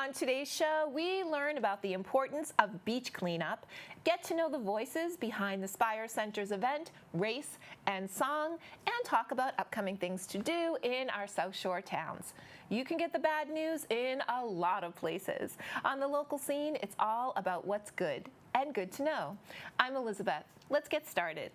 On today's show, we learn about the importance of beach cleanup, get to know the voices behind the Spire Center's event, Race and Song, and talk about upcoming things to do in our South Shore towns. You can get the bad news in a lot of places. On the local scene, it's all about what's good and good to know. I'm Elizabeth. Let's get started.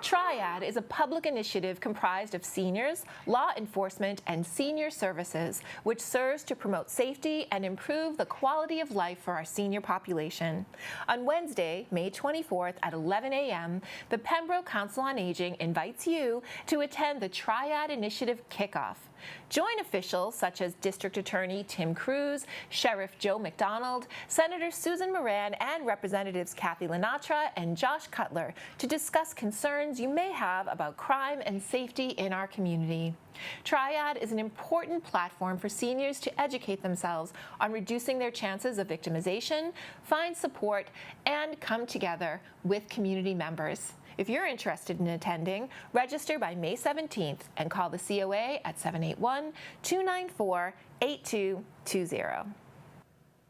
Triad is a public initiative comprised of seniors, law enforcement, and senior services, which serves to promote safety and improve the quality of life for our senior population. On Wednesday, May 24th at 11 a.m., the Pembroke Council on Aging invites you to attend the Triad Initiative kickoff. Join officials such as District Attorney Tim Cruz, Sheriff Joe McDonald, Senator Susan Moran, and Representatives Kathy Lenatra and Josh Cutler to discuss concerns you may have about crime and safety in our community. Triad is an important platform for seniors to educate themselves on reducing their chances of victimization, find support, and come together with community members. If you're interested in attending, register by May 17th and call the COA at 781-294-8220.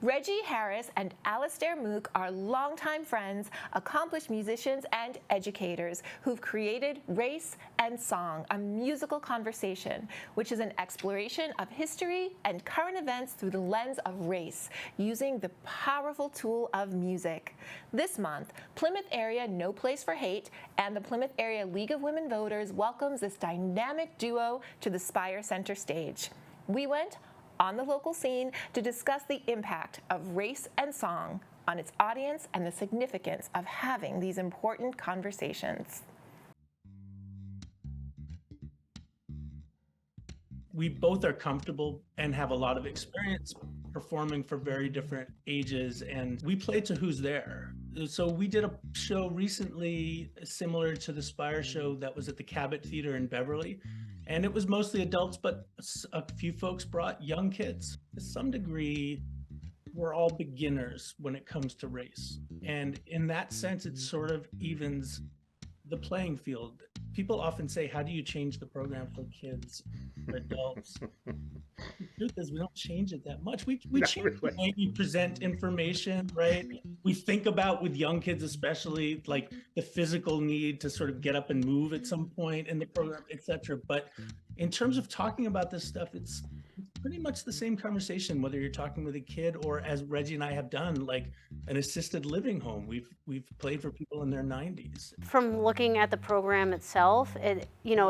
Reggie Harris and Alastair Mook are longtime friends, accomplished musicians, and educators who've created Race and Song, a musical conversation, which is an exploration of history and current events through the lens of race, using the powerful tool of music. This month, Plymouth Area No Place for Hate and the Plymouth Area League of Women Voters welcomes this dynamic duo to the Spire Center stage. We went on the local scene to discuss the impact of Race and Song on its audience and the significance of having these important conversations. We both are comfortable and have a lot of experience performing for very different ages, and we play to who's there. So we did a show recently similar to the Spire show that was at the Cabot Theater in Beverly. And it was mostly adults, but a few folks brought young kids. To some degree, we're all beginners when it comes to race. And in that sense, it sort of evens the playing field. People often say, how do you change the program for kids, for adults? The truth is, we don't change it that much. We change the way we present information, right? We think about, with young kids especially, like the physical need to sort of get up and move at some point in the program, etc. But in terms of talking about this stuff, it's pretty much the same conversation, whether you're talking with a kid or, as Reggie and I have done, like an assisted living home. We've played for people in their 90s. From looking at the program itself, it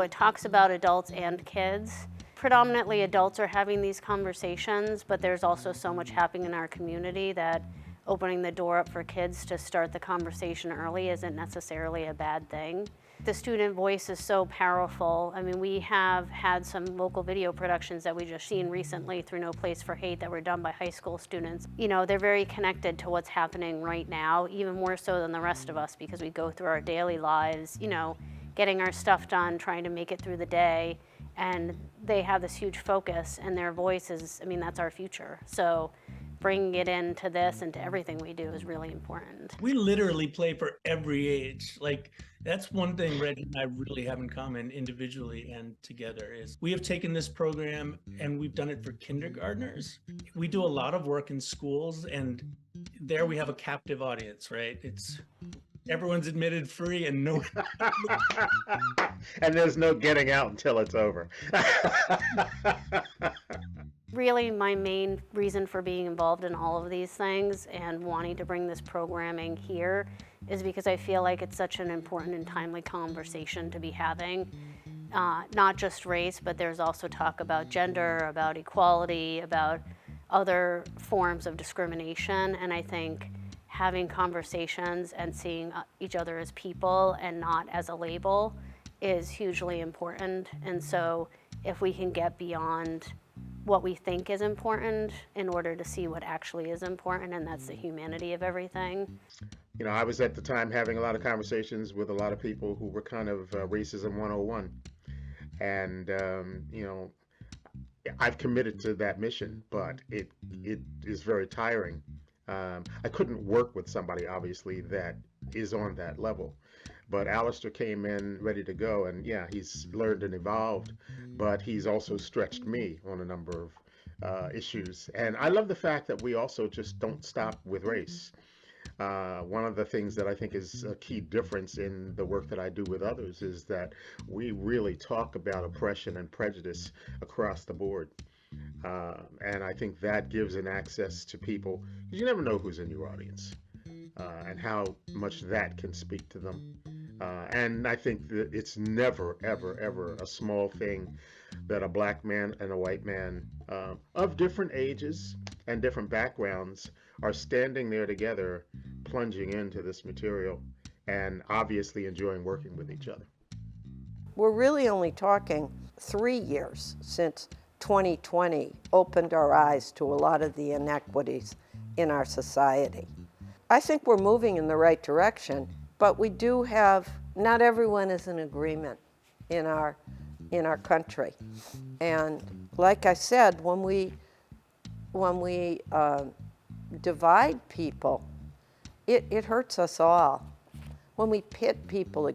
talks about adults and kids. Predominantly adults are having these conversations, but there's also so much happening in our community that opening the door up for kids to start the conversation early isn't necessarily a bad thing. The student voice is so powerful. I mean, we have had some local video productions that we just seen recently through No Place for Hate that were done by high school students. They're very connected to what's happening right now, even more so than the rest of us, because we go through our daily lives, getting our stuff done, trying to make it through the day. And they have this huge focus, and their voice is, that's our future. So bringing it into this and to everything we do is really important. We literally play for every age. Like, that's one thing Reggie and I really have in common individually and together is we have taken this program and we've done it for kindergartners. We do a lot of work in schools, and there we have a captive audience, right? Everyone's admitted free and no and there's no getting out until it's over. Really, my main reason for being involved in all of these things and wanting to bring this programming here is because I feel like it's such an important and timely conversation to be having. Not just race, but there's also talk about gender, about equality, about other forms of discrimination, and I think having conversations and seeing each other as people and not as a label is hugely important. And so if we can get beyond what we think is important in order to see what actually is important, and that's the humanity of everything. I was at the time having a lot of conversations with a lot of people who were kind of racism 101. And, I've committed to that mission, but it is very tiring I couldn't work with somebody, obviously, that is on that level. But Alistair came in ready to go, and yeah, he's learned and evolved, but he's also stretched me on a number of issues. And I love the fact that we also just don't stop with race. One of the things that I think is a key difference in the work that I do with others is that we really talk about oppression and prejudice across the board. And I think that gives an access to people, because you never know who's in your audience and how much that can speak to them. And I think that it's never, ever, ever a small thing that a black man and a white man of different ages and different backgrounds are standing there together, plunging into this material and obviously enjoying working with each other. We're really only talking 3 years since 2020 opened our eyes to a lot of the inequities in our society. I think we're moving in the right direction, but we do have, not everyone is in agreement in our country. And like I said, when we divide people, it hurts us all. When we pit people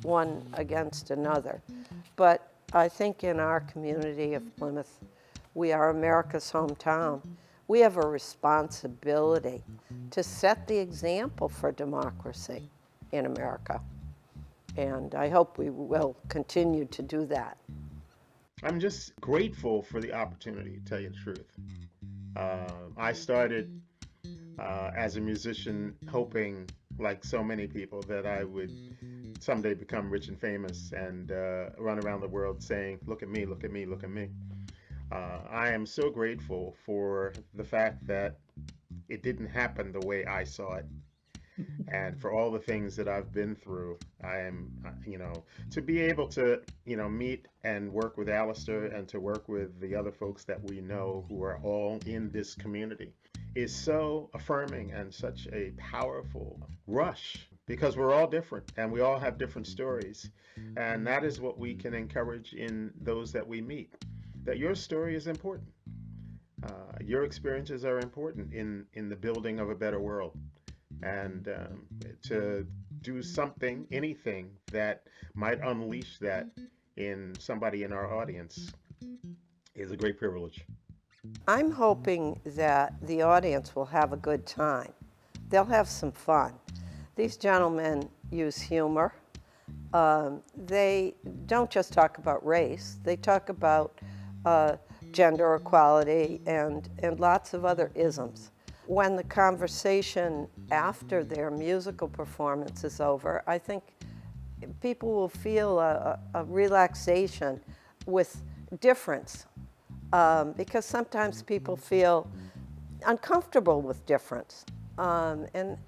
one against another. But I think in our community of Plymouth, we are America's hometown. We have a responsibility to set the example for democracy in America. And I hope we will continue to do that. I'm just grateful for the opportunity, to tell you the truth. I started as a musician hoping, like so many people, that I would someday become rich and famous and run around the world saying, look at me, look at me, look at me. I am so grateful for the fact that it didn't happen the way I saw it. And for all the things that I've been through, I am, to be able to, meet and work with Alistair and to work with the other folks that we know who are all in this community is so affirming and such a powerful rush, because we're all different and we all have different stories. And that is what we can encourage in those that we meet, that your story is important. Your experiences are important in the building of a better world. And to do something, anything that might unleash that in somebody in our audience is a great privilege. I'm hoping that the audience will have a good time. They'll have some fun. These gentlemen use humor. They don't just talk about race, they talk about gender equality and lots of other isms. When the conversation after their musical performance is over, I think people will feel a relaxation with difference, because sometimes people feel uncomfortable with difference. And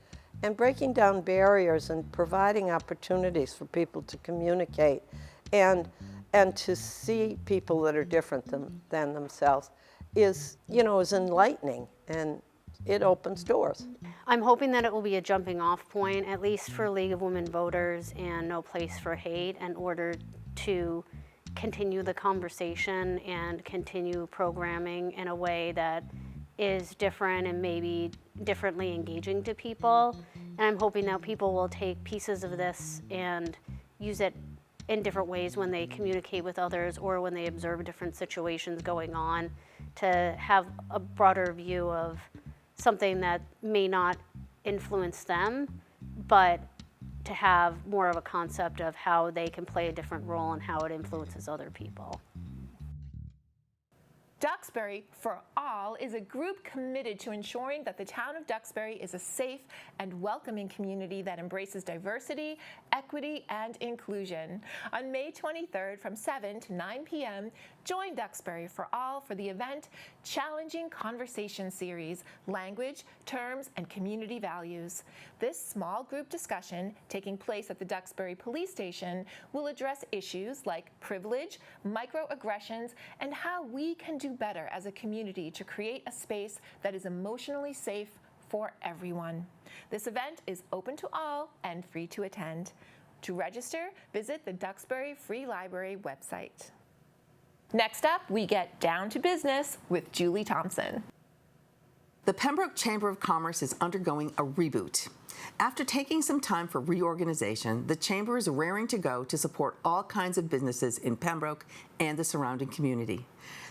breaking down barriers and providing opportunities for people to communicate and to see people that are different than themselves is enlightening, and it opens doors. I'm hoping that it will be a jumping off point, at least for League of Women Voters and No Place for Hate, in order to continue the conversation and continue programming in a way that is different and maybe differently engaging to people. And I'm hoping that people will take pieces of this and use it in different ways when they communicate with others or when they observe different situations going on, to have a broader view of something that may not influence them, but to have more of a concept of how they can play a different role and how it influences other people. Duxbury for All is a group committed to ensuring that the town of Duxbury is a safe and welcoming community that embraces diversity, equity, and inclusion. On May 23rd from 7 to 9 p.m., join Duxbury for All for the event Challenging Conversation Series, Language, Terms, and Community Values. This small group discussion, taking place at the Duxbury Police Station, will address issues like privilege, microaggressions, and how we can do better as a community to create a space that is emotionally safe for everyone. This event is open to all and free to attend. To register, visit the Duxbury Free Library website. Next up, we get down to business with Julie Thompson. The Pembroke Chamber of Commerce is undergoing a reboot. After taking some time for reorganization, the Chamber is raring to go to support all kinds of businesses in Pembroke and the surrounding community.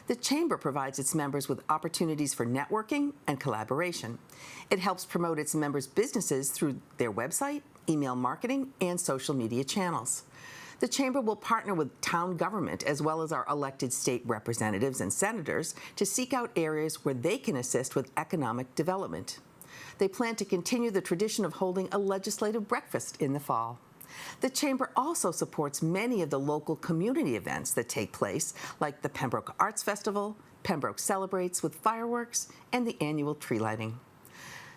The Chamber provides its members with opportunities for networking and collaboration. It helps promote its members' businesses through their website, email marketing, and social media channels. The Chamber will partner with town government as well as our elected state representatives and senators to seek out areas where they can assist with economic development. They plan to continue the tradition of holding a legislative breakfast in the fall. The Chamber also supports many of the local community events that take place, like the Pembroke Arts Festival, Pembroke Celebrates with fireworks, and the annual tree lighting.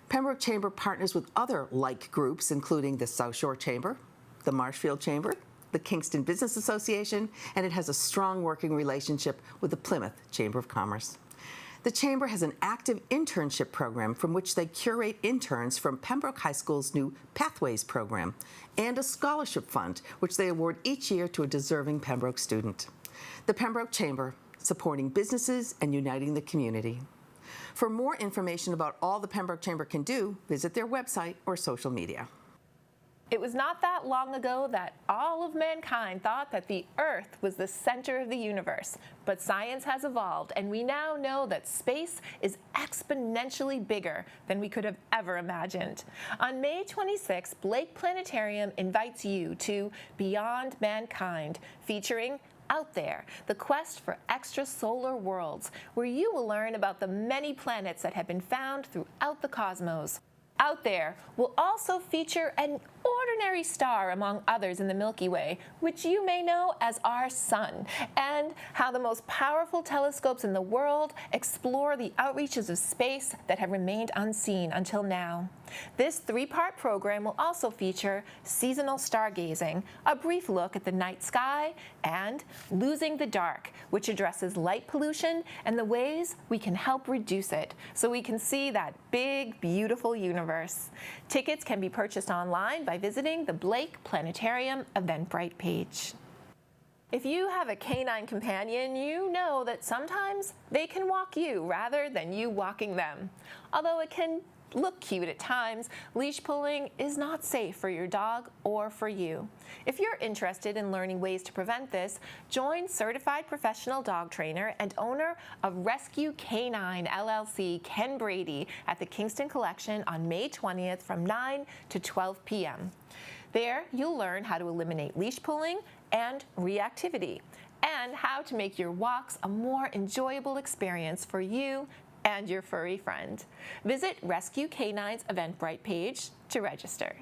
Pembroke Chamber partners with other like groups, including the South Shore Chamber, the Marshfield Chamber, the Kingston Business Association, and it has a strong working relationship with the Plymouth Chamber of Commerce. The Chamber has an active internship program from which they curate interns from Pembroke High School's new Pathways program, and a scholarship fund which they award each year to a deserving Pembroke student. The Pembroke Chamber, supporting businesses and uniting the community. For more information about all the Pembroke Chamber can do, visit their website or social media. It was not that long ago that all of mankind thought that the Earth was the center of the universe. But science has evolved, and we now know that space is exponentially bigger than we could have ever imagined. On May 26, Blake Planetarium invites you to Beyond Mankind, featuring Out There, the quest for extrasolar worlds, where you will learn about the many planets that have been found throughout the cosmos. Out There will also feature an ordinary star among others in the Milky Way, which you may know as our Sun, and how the most powerful telescopes in the world explore the outreaches of space that have remained unseen until now. This three-part program will also feature seasonal stargazing, a brief look at the night sky, and Losing the Dark, which addresses light pollution and the ways we can help reduce it so we can see that big, beautiful universe. Tickets can be purchased online by visiting the Blake Planetarium Eventbrite page. If you have a canine companion, you know that sometimes they can walk you rather than you walking them. Although it can look cute at times, leash pulling is not safe for your dog or for you. If you're interested in learning ways to prevent this, join certified professional dog trainer and owner of Rescue Canine LLC, Ken Brady, at the Kingston Collection on May 20th from 9 to 12 p.m. There, you'll learn how to eliminate leash pulling and reactivity, and how to make your walks a more enjoyable experience for you and your furry friend. Visit Rescue Canine's Eventbrite page to register.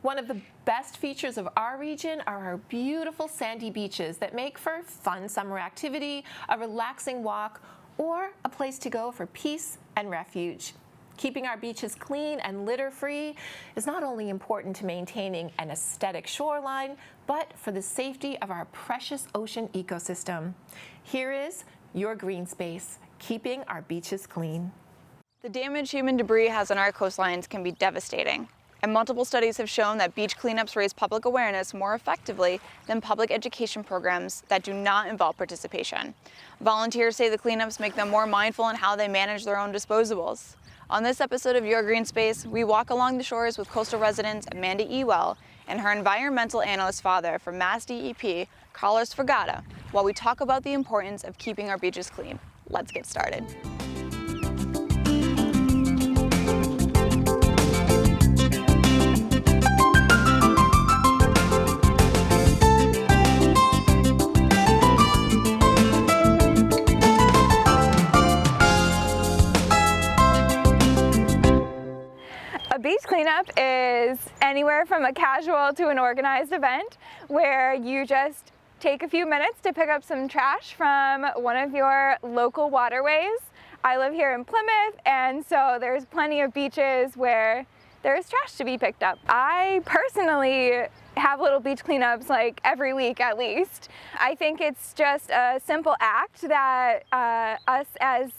One of the best features of our region are our beautiful sandy beaches that make for fun summer activity, a relaxing walk, or a place to go for peace and refuge. Keeping our beaches clean and litter-free is not only important to maintaining an aesthetic shoreline, but for the safety of our precious ocean ecosystem. Here is your green space, keeping our beaches clean. The damage human debris has on our coastlines can be devastating, and multiple studies have shown that beach cleanups raise public awareness more effectively than public education programs that do not involve participation. Volunteers say the cleanups make them more mindful in how they manage their own disposables. On this episode of Your Green Space, we walk along the shores with coastal resident Amanda Ewell and her environmental analyst father from Mass DEP, Carlos Fragata, while we talk about the importance of keeping our beaches clean. Let's get started. A beach cleanup is anywhere from a casual to an organized event where you just take a few minutes to pick up some trash from one of your local waterways. I live here in Plymouth, and so there's plenty of beaches where there's trash to be picked up. I personally have little beach cleanups like every week at least. I think it's just a simple act that us as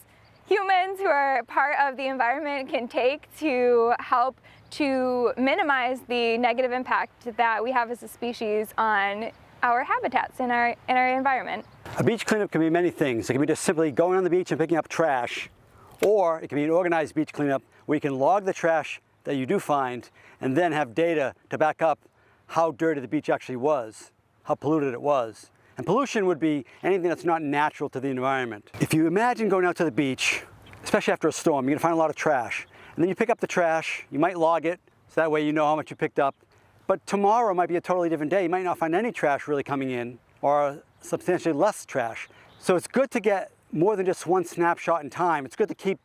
humans who are part of the environment can take to help to minimize the negative impact that we have as a species on our habitats in our environment. A beach cleanup can be many things. It can be just simply going on the beach and picking up trash, Or it can be an organized beach cleanup where you can log the trash that you do find and then have data to back up how dirty the beach actually was, how polluted it was. And pollution would be anything that's not natural to the environment. If you imagine going out to the beach, especially after a storm, you're gonna find a lot of trash. And then you pick up the trash, you might log it, so that way you know how much you picked up. But tomorrow might be a totally different day. You might not find any trash really coming in, or substantially less trash. So it's good to get more than just one snapshot in time. It's good to keep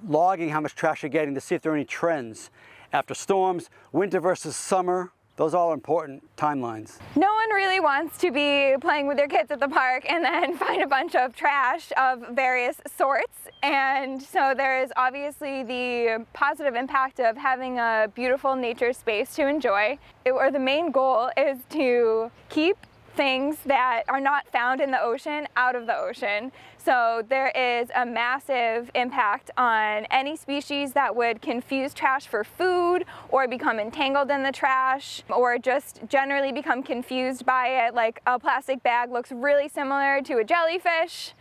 logging how much trash you're getting to see if there are any trends. After storms, winter versus summer, those are all important timelines. No one really wants to be playing with their kids at the park and then find a bunch of trash of various sorts. And so there is obviously the positive impact of having a beautiful nature space to enjoy. Or the main goal is to keep things that are not found in the ocean out of the ocean. So there is a massive impact on any species that would confuse trash for food or become entangled in the trash or just generally become confused by it. Like a plastic bag looks really similar to a jellyfish.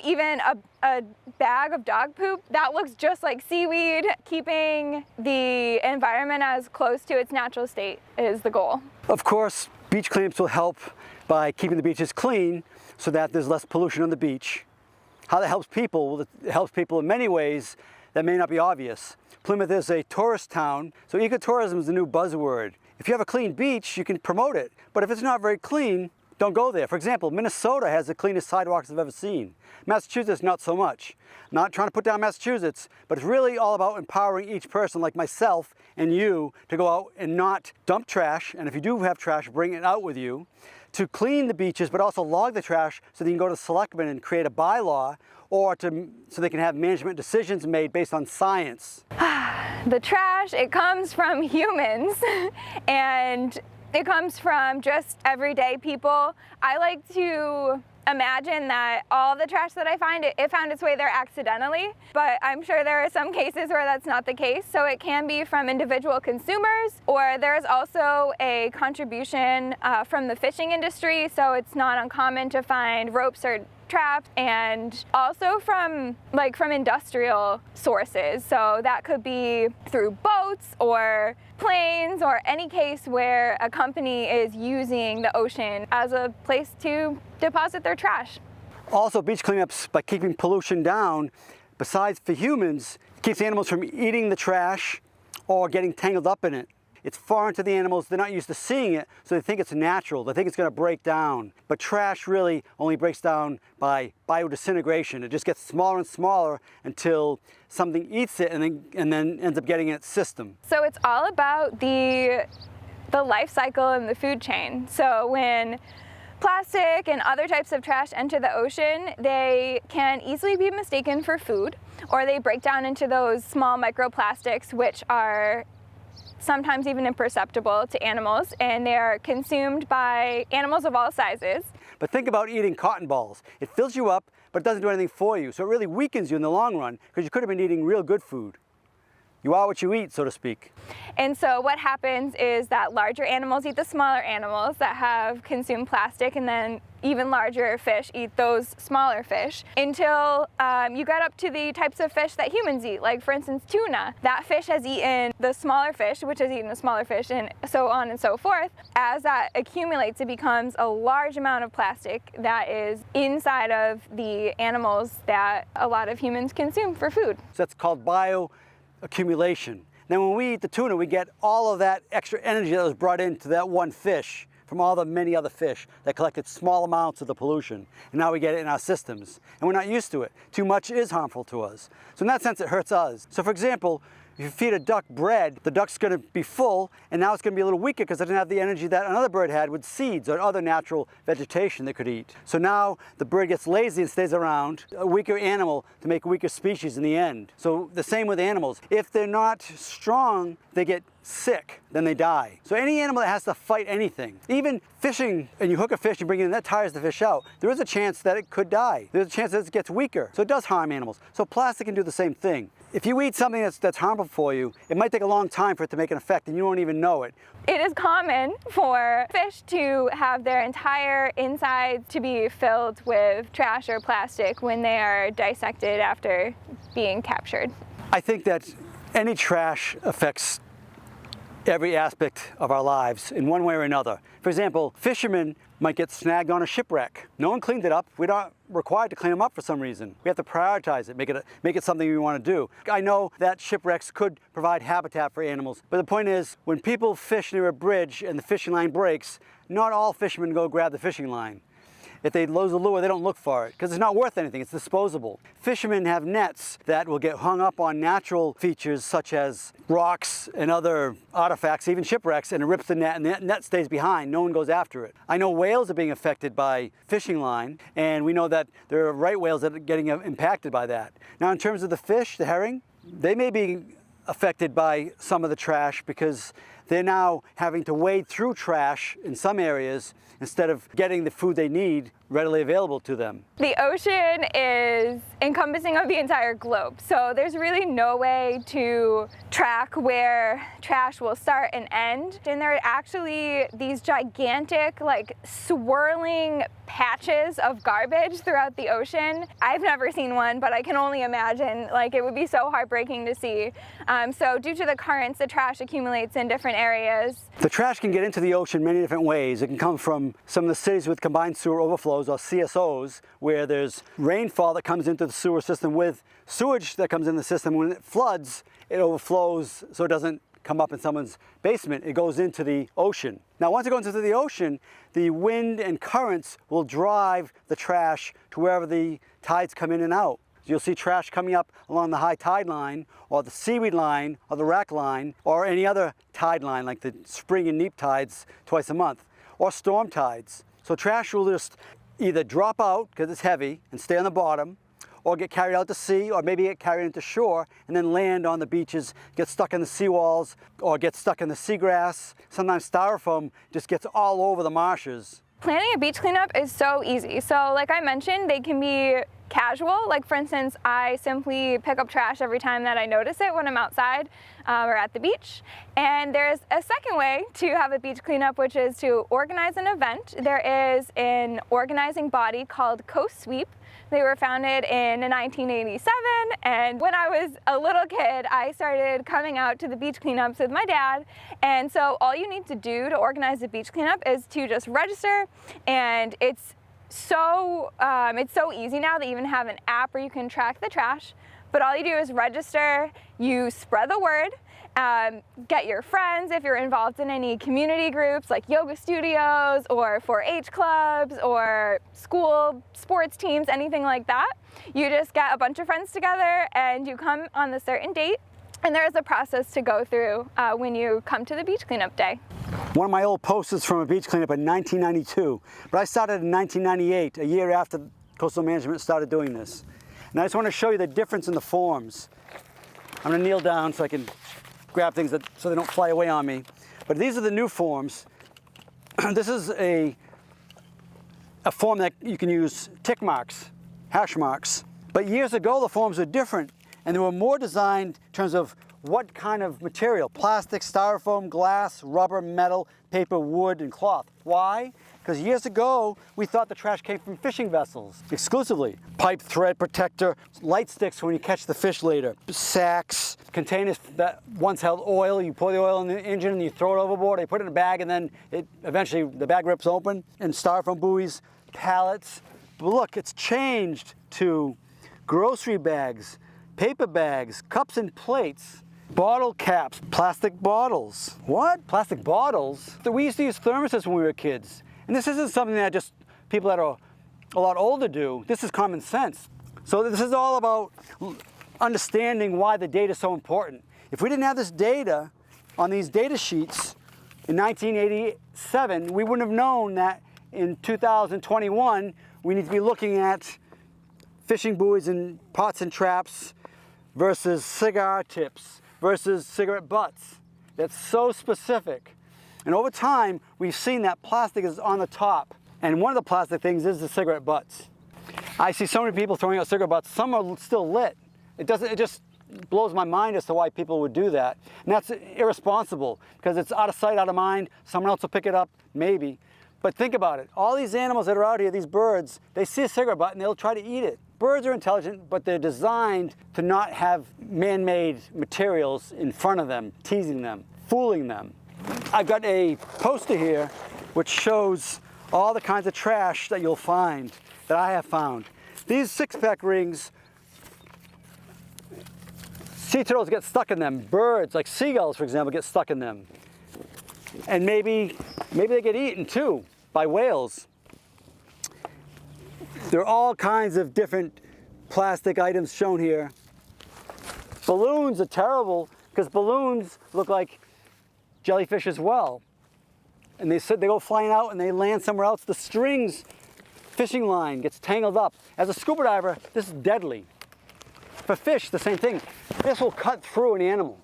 Even a bag of dog poop, that looks just like seaweed. Keeping the environment as close to its natural state is the goal. Of course, beach cleanups will help by keeping the beaches clean so that there's less pollution on the beach. How that helps people? Well, it helps people in many ways that may not be obvious. Plymouth is a tourist town, so ecotourism is the new buzzword. If you have a clean beach, you can promote it. But if it's not very clean, don't go there. For example, Minnesota has the cleanest sidewalks I've ever seen. Massachusetts, not so much. Not trying to put down Massachusetts, but it's really all about empowering each person like myself and you to go out and not dump trash, and if you do have trash, bring it out with you, to clean the beaches, but also log the trash so that you can go to selectmen and create a bylaw, or so they can have management decisions made based on science. The trash, it comes from humans, and it comes from just everyday people. I like to imagine that all the trash that I find, it found its way there accidentally, but I'm sure there are some cases where that's not the case. So it can be from individual consumers, or there is also a contribution from the fishing industry. So it's not uncommon to find ropes or traps, and also from industrial sources. So that could be through boats or planes, or any case where a company is using the ocean as a place to deposit their trash. Also, beach cleanups, by keeping pollution down, besides for humans, keeps animals from eating the trash or getting tangled up in it. It's foreign to the animals, they're not used to seeing it, so they think it's natural, they think it's gonna break down. But trash really only breaks down by biodisintegration. It just gets smaller and smaller until something eats it and then ends up getting in its system. So it's all about the life cycle and the food chain. So when plastic and other types of trash enter the ocean, they can easily be mistaken for food, or they break down into those small microplastics, which are sometimes even imperceptible to animals, and they are consumed by animals of all sizes. But think about eating cotton balls. It fills you up, but it doesn't do anything for you. So it really weakens you in the long run, because you could have been eating real good food. You are what you eat, so to speak. And so what happens is that larger animals eat the smaller animals that have consumed plastic, and then even larger fish eat those smaller fish until you get up to the types of fish that humans eat, like for instance tuna. That fish has eaten the smaller fish, which has eaten the smaller fish, and so on and so forth. As that accumulates, it becomes a large amount of plastic that is inside of the animals that a lot of humans consume for food. So that's called bioaccumulation. Then when we eat the tuna, we get all of that extra energy that was brought into that one fish from all the many other fish that collected small amounts of the pollution. And now we get it in our systems. And we're not used to it. Too much is harmful to us. So in that sense, it hurts us. So for example, if you feed a duck bread, the duck's gonna be full, and now it's gonna be a little weaker because it doesn't have the energy that another bird had with seeds or other natural vegetation they could eat. So now the bird gets lazy and stays around, a weaker animal to make a weaker species in the end. So the same with animals. If they're not strong, they get sick, then they die. So any animal that has to fight anything, even fishing, and you hook a fish, you bring it in, that tires the fish out, there is a chance that it could die. There's a chance that it gets weaker. So it does harm animals. So plastic can do the same thing. If you eat something that's harmful for you, it might take a long time for it to make an effect and you don't even know it. It is common for fish to have their entire inside to be filled with trash or plastic when they are dissected after being captured? I think that any trash affects every aspect of our lives in one way or another. For example, fishermen might get snagged on a shipwreck. No one cleaned it up. We're not required to clean them up for some reason. We have to prioritize it, make it something we want to do. I know that shipwrecks could provide habitat for animals, but the point is, when people fish near a bridge and the fishing line breaks, not all fishermen go grab the fishing line. If they lose a lure, they don't look for it because it's not worth anything, it's disposable. Fishermen have nets that will get hung up on natural features such as rocks and other artifacts, even shipwrecks, and it rips the net and the net stays behind. No one goes after it. I know whales are being affected by fishing line, and we know that there are right whales that are getting impacted by that. Now in terms of the fish, the herring, they may be affected by some of the trash because they're now having to wade through trash in some areas instead of getting the food they need readily available to them. The ocean is encompassing of the entire globe, so there's really no way to track where trash will start and end. And there are actually these gigantic, like, swirling patches of garbage throughout the ocean. I've never seen one, but I can only imagine, like, it would be so heartbreaking to see. So due to the currents, the trash accumulates in different areas. The trash can get into the ocean many different ways. It can come from some of the cities with combined sewer overflows, or CSOs, where there's rainfall that comes into the sewer system with sewage that comes in the system. When it floods, it overflows so it doesn't come up in someone's basement. It goes into the ocean. Now, once it goes into the ocean, the wind and currents will drive the trash to wherever the tides come in and out. You'll see trash coming up along the high tide line, or the seaweed line, or the rack line, or any other tide line like the spring and neap tides twice a month, or storm tides. So trash will just either drop out because it's heavy and stay on the bottom, or get carried out to sea, or maybe get carried into shore and then land on the beaches, get stuck in the seawalls, or get stuck in the seagrass. Sometimes styrofoam just gets all over the marshes. Planning a beach cleanup is so easy. So like I mentioned, they can be casual. Like for instance, I simply pick up trash every time that I notice it when I'm outside or at the beach. And there's a second way to have a beach cleanup, which is to organize an event. There is an organizing body called Coast Sweep. They were founded in 1987, and when I was a little kid, I started coming out to the beach cleanups with my dad. And so all you need to do to organize a beach cleanup is to just register, and it's so easy now. They even have an app where you can track the trash. But all you do is register, you spread the word, get your friends if you're involved in any community groups like yoga studios or 4-H clubs or school sports teams, anything like that. You just get a bunch of friends together and you come on a certain date, and there is a process to go through when you come to the beach cleanup day. One of my old posters from a beach cleanup in 1992, but I started in 1998, a year after coastal management started doing this. And I just want to show you the difference in the forms. I'm going to kneel down so I can grab things so they don't fly away on me. But these are the new forms. This is a form that you can use tick marks, hash marks. But years ago, the forms were different, and they were more designed in terms of what kind of material: plastic, styrofoam, glass, rubber, metal, paper, wood, and cloth. Why? Because years ago, we thought the trash came from fishing vessels exclusively. Pipe, thread, protector, light sticks when you catch the fish later, sacks, containers that once held oil. You pour the oil in the engine and you throw it overboard. They put it in a bag, and then eventually the bag rips open. And styrofoam buoys, pallets. But look, it's changed to grocery bags, paper bags, cups and plates, bottle caps, plastic bottles. What? Plastic bottles? We used to use thermoses when we were kids. And this isn't something that just people that are a lot older do. This is common sense. So this is all about understanding why the data is so important. If we didn't have this data on these data sheets in 1987, we wouldn't have known that in 2021, we need to be looking at fishing buoys and pots and traps versus cigar tips versus cigarette butts. That's so specific. And over time, we've seen that plastic is on the top. And one of the plastic things is the cigarette butts. I see so many people throwing out cigarette butts. Some are still lit. It just blows my mind as to why people would do that. And that's irresponsible, because it's out of sight, out of mind. Someone else will pick it up, maybe. But think about it. All these animals that are out here, these birds, they see a cigarette butt and they'll try to eat it. Birds are intelligent, but they're designed to not have man-made materials in front of them, teasing them, fooling them. I've got a poster here which shows all the kinds of trash that you'll find, that I have found. These six-pack rings, sea turtles get stuck in them. Birds, like seagulls, for example, get stuck in them. And maybe they get eaten too by whales. There are all kinds of different plastic items shown here. Balloons are terrible because balloons look like jellyfish as well. And they go flying out and they land somewhere else. The strings, fishing line gets tangled up. As a scuba diver, this is deadly. For fish, the same thing. This will cut through an animal.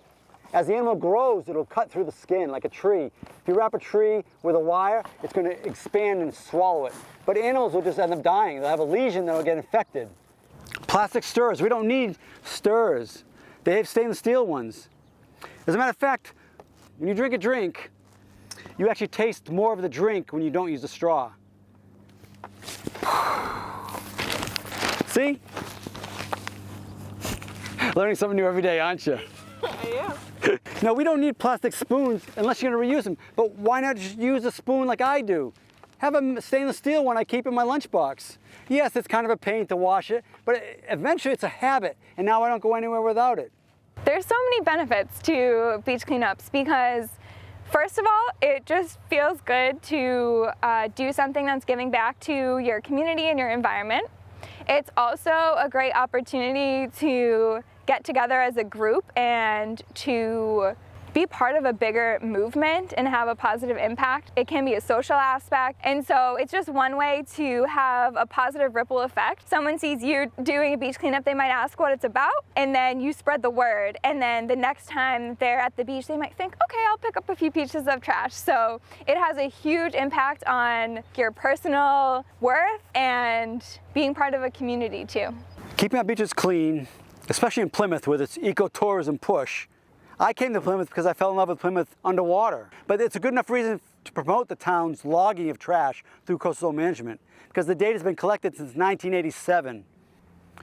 As the animal grows, it'll cut through the skin like a tree. If you wrap a tree with a wire, it's going to expand and swallow it. But animals will just end up dying. They'll have a lesion that will get infected. Plastic stirrers. We don't need stirrers. They have stainless steel ones. As a matter of fact, when you drink a drink, you actually taste more of the drink when you don't use a straw. See? Learning something new every day, aren't you? I am. No, we don't need plastic spoons unless you're going to reuse them. But why not just use a spoon like I do? Have a stainless steel one I keep in my lunchbox. Yes, it's kind of a pain to wash it, but eventually it's a habit, and now I don't go anywhere without it. There's so many benefits to beach cleanups because, first of all, it just feels good to do something that's giving back to your community and your environment. It's also a great opportunity to get together as a group and to be part of a bigger movement and have a positive impact. It can be a social aspect, and so it's just one way to have a positive ripple effect. Someone sees you doing a beach cleanup, they might ask what it's about, and then you spread the word, and then the next time they're at the beach, they might think, okay, I'll pick up a few pieces of trash. So it has a huge impact on your personal worth and being part of a community too. Keeping our beaches clean, especially in Plymouth with its eco-tourism push. I came to Plymouth because I fell in love with Plymouth underwater. But it's a good enough reason to promote the town's logging of trash through coastal management because the data has been collected since 1987.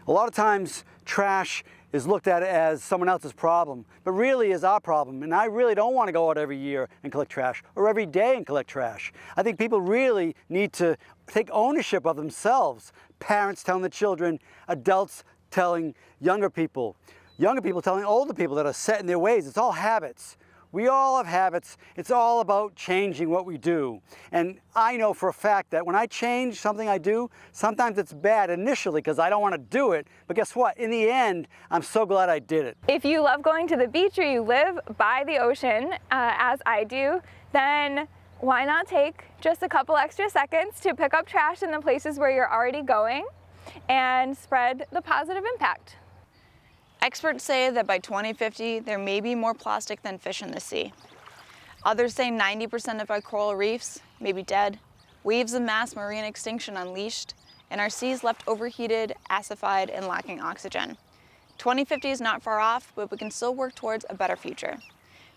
A lot of times trash is looked at as someone else's problem, but really is our problem. And I really don't want to go out every year and collect trash or every day and collect trash. I think people really need to take ownership of themselves. Parents telling the children, adults telling younger people telling older people that are set in their ways. It's all habits. We all have habits. It's all about changing what we do. And I know for a fact that when I change something I do, sometimes it's bad initially because I don't want to do it. But guess what? In the end, I'm so glad I did it. If you love going to the beach or you live by the ocean, as I do, then why not take just a couple extra seconds to pick up trash in the places where you're already going and spread the positive impact. Experts say that by 2050, there may be more plastic than fish in the sea. Others say 90% of our coral reefs may be dead, waves of mass marine extinction unleashed, and our seas left overheated, acidified, and lacking oxygen. 2050 is not far off, but we can still work towards a better future.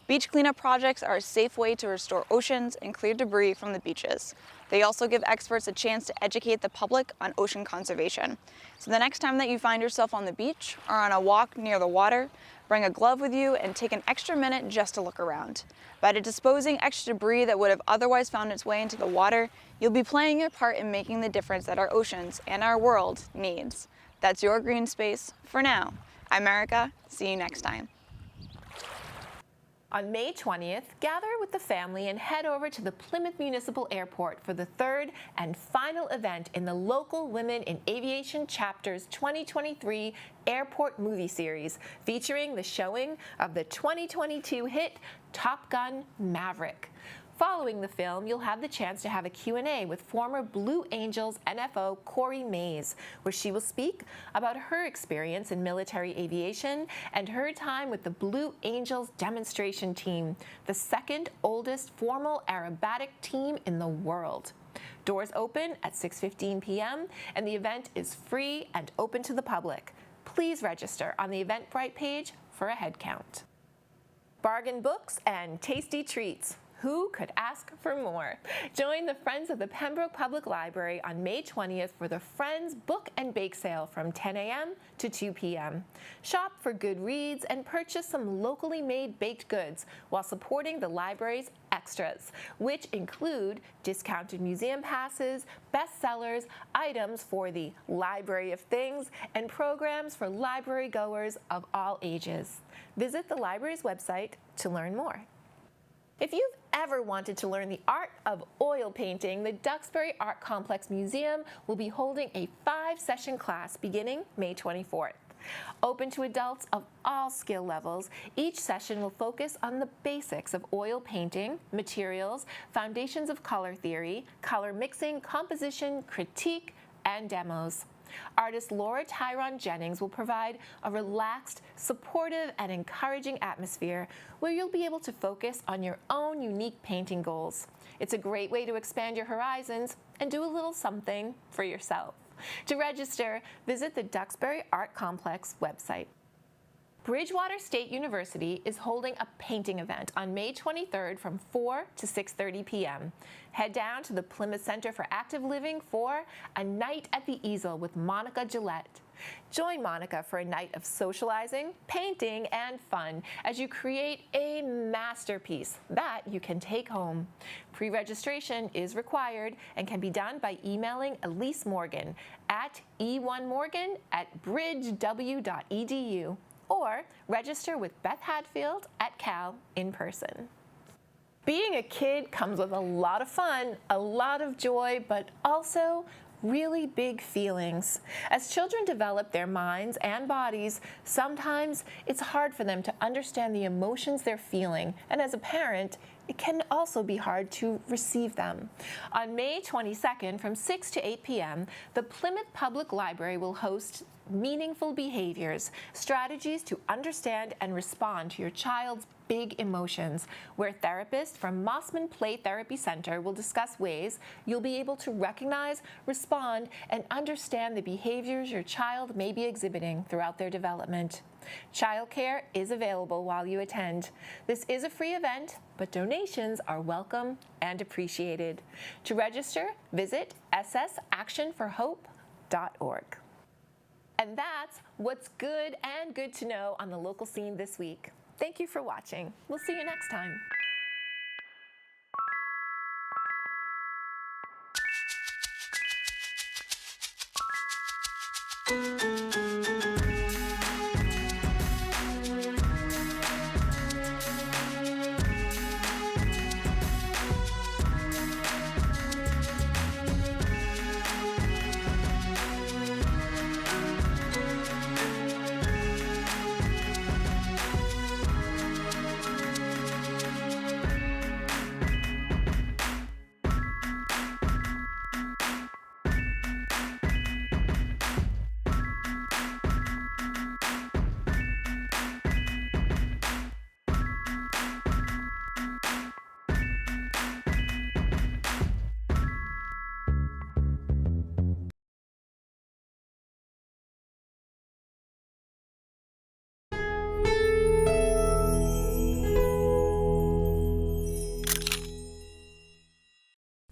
Beach cleanup projects are a safe way to restore oceans and clear debris from the beaches. They also give experts a chance to educate the public on ocean conservation. So the next time that you find yourself on the beach or on a walk near the water, bring a glove with you and take an extra minute just to look around. By disposing extra debris that would have otherwise found its way into the water, you'll be playing your part in making the difference that our oceans and our world needs. That's your green space for now. I'm Erica. See you next time. On May 20th, gather with the family and head over to the Plymouth Municipal Airport for the third and final event in the local Women in Aviation Chapter's 2023 Airport Movie Series, featuring the showing of the 2022 hit Top Gun: Maverick. Following the film, you'll have the chance to have a Q&A with former Blue Angels NFO Corey Mays, where she will speak about her experience in military aviation and her time with the Blue Angels demonstration team, the second oldest formal aerobatic team in the world. Doors open at 6:15 p.m. and the event is free and open to the public. Please register on the Eventbrite page for a head count. Bargain books and tasty treats. Who could ask for more? Join the Friends of the Pembroke Public Library on May 20th for the Friends Book and Bake Sale from 10 a.m. to 2 p.m. Shop for good reads and purchase some locally made baked goods while supporting the library's extras, which include discounted museum passes, bestsellers, items for the Library of Things, and programs for library goers of all ages. Visit the library's website to learn more. If you've ever wanted to learn the art of oil painting, the Duxbury Art Complex Museum will be holding a 5-session class beginning May 24th. Open to adults of all skill levels, each session will focus on the basics of oil painting, materials, foundations of color theory, color mixing, composition, critique, and demos. Artist Laura Tyrone Jennings will provide a relaxed, supportive, and encouraging atmosphere where you'll be able to focus on your own unique painting goals. It's a great way to expand your horizons and do a little something for yourself. To register, visit the Duxbury Art Complex website. Bridgewater State University is holding a painting event on May 23rd from 4 to 6:30 p.m. Head down to the Plymouth Center for Active Living for a night at the easel with Monica Gillette. Join Monica for a night of socializing, painting, and fun as you create a masterpiece that you can take home. Pre-registration is required and can be done by emailing Elise Morgan at e1morgan@bridgew.edu. or register with Beth Hadfield at Cal in person. Being a kid comes with a lot of fun, a lot of joy, but also really big feelings. As children develop their minds and bodies, sometimes it's hard for them to understand the emotions they're feeling, and as a parent, it can also be hard to receive them. On May 22nd from 6 to 8 p.m., the Plymouth Public Library will host Meaningful Behaviors, Strategies to Understand and Respond to Your Child's Big Emotions, where therapists from Mossman Play Therapy Center will discuss ways you'll be able to recognize, respond, and understand the behaviors your child may be exhibiting throughout their development. Childcare is available while you attend. This is a free event, but donations are welcome and appreciated. To register, visit ssactionforhope.org. And that's what's good and good to know on the local scene this week. Thank you for watching. We'll see you next time.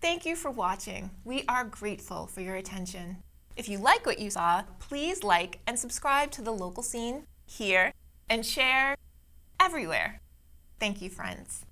Thank you for watching. We are grateful for your attention. If you like what you saw, please like and subscribe to the local scene here and share everywhere. Thank you, friends.